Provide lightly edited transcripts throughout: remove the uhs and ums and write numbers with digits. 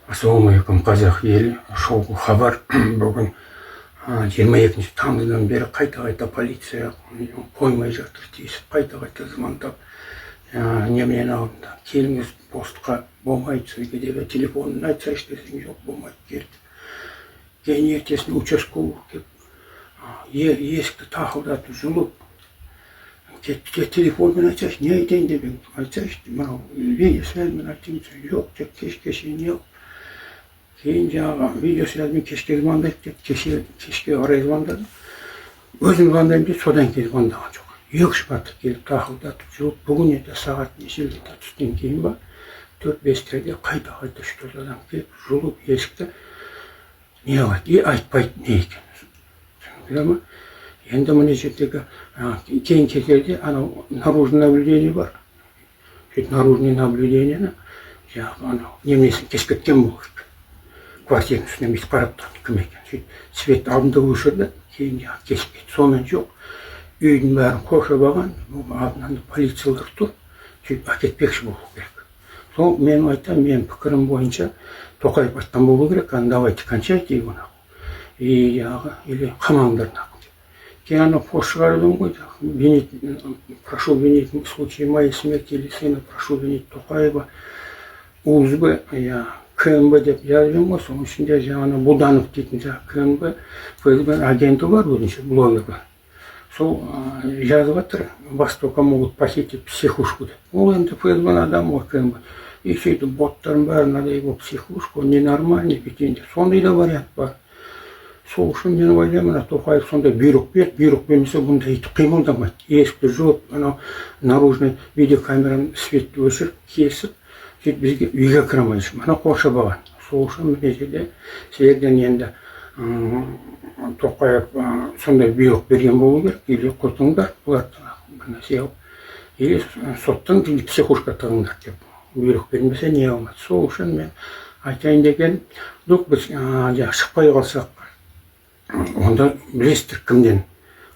Ассалаумағалейкум қазақ елі, шоу хабар. Бүгін 22 тамыздан бері қайта полиция қоймай жатыр, тиісіп қайта звондап, неменен алдында келіңіз постқа, болмайды сізге деп телефонын айтсайшы десең, жоқ болмайды келді. Кейін ертесіне участковый келіп, есікті тақылдатып жұлып, телефонмен айтсайшы, не айтайын деп айтсайшы, мынау видеосвязьмен айтайын, жоқ, кешке не қылып. Кейін жаңағы видеосвязьмен кешке звондайды деп, кешке қарай звондады. Өзім звондаймын деп, содан кейін звондаған жоқ. 2-3 марта келіп тақылдатып жүріп, бүгін еді сағат нешелерде түстен кейін ба, 4-5-терде қайта үш-төрт адам келіп, жұлып есікті не қылады, айтпайды не екен. Енді мына жердегі кейін кетерде анау наружный наблюдение бар. Наружный наблюдениені жаңағы немесін кескеткен болу керек. Квартираның үстіне бүйтіп қарап тұрды, кім екен. Свет алдында өшірді, кейін кесіп кетті. Сонымен жоқ. Үйдің бәрін қоршап алған, алдынан полициялар тұр, сөйтіп әкетпекші болу керек. Сол мен айтам, менің пікірім бойынша Тоқаев айтқан болу керек, давайте кончайте его нахуй. Или қамаңдар нахуй. Кейін ана пост шығарудың ғой, прошу винить в случае моей смерти или сына, прошу винить Тоқаева, УЗБ, КМБ деп жазбен ғой, соның ішінде жаңағы Буданов дейтін КМБ, ФСБ агенті бар, өзінше блогер бар. Сол жазып жатыр, вас только могут похитить психушку деп. Ол енді ФСБ адам ғой, КМБ. И сөйтіп боттарын бәрі надо его психушку, ненормальный бетінде. Сондай да вариант бар. Сол үшін мен ойлаймын, Тоқаев сондай бұйрық берді, бұйрық бермесе бұнда итіп қимылдамайды. Есікті жауып, наружный видеокамераның светті өшіріп, кесіп, сөйтіп бізге үйге кіремейсің, қоршап алған. Сол үшін мына жерде сіздерден енді Тоқаев сондай бұйрық берген болу керек, или құртыңдар, бұларды бір нәрсе алып, или соттың психушка тығыңдар деп бұйрық бермесе не алмайды. Сол үшін мен айтайын деген, біз шықпай қалсақ, онда білесіздер кімден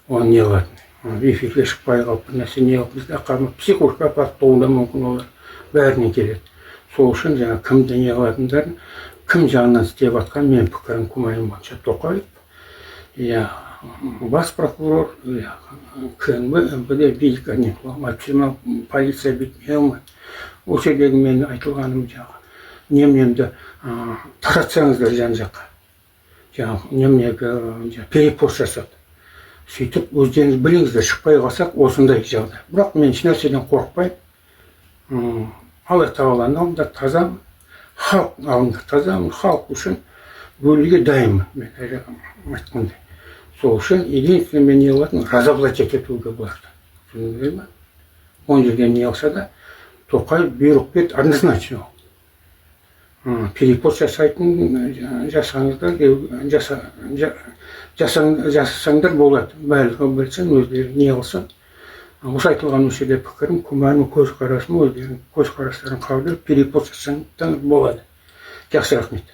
оны не қылатын. Эфирге шықпай қалып, бір нәрсе не қылып, бізде қармап, психушка апаттауы да мүмкін олар, бәріне келеді. Сол үшін кімді не қылатындарын, кім жағынан істеп атқан мен пікірім күмәнім бойынша Тоқаев, бас прокурор, КНБ, МВД билік не қыламайды, полиция бітмей алмайды. Осы жердегі мен айтылғаным немнемді таратсаңыздар жан-жаққа. Немнегі перепост жасады. Сөйтіп, өздеріңіз біліңіздер, шықпай қалсақ, осындай жағдай. Бірақ мен еш нәрседен қорықпаймын. Алла тағаланың алдында тазамын, халық алдында тазамын, халық үшін бөлуге дайынмын, мен айтқандай. Сол үшін единственное мен не қылатын, разоблачать етуге бұларды. Түсіндіңіздер ме? Он жерден не алса да, Тоқаев бұйрық берді, однозначно. Перепост жасайтын жасасаңдар болады. Барлығы білсін, өздері не қылсын. Осы айтылған өшеде пікірім, күмәнім, көзқарасым, өздерінің көзқарастарын қабылдап, перепост жасаңдар болады. Жақсы рахмет.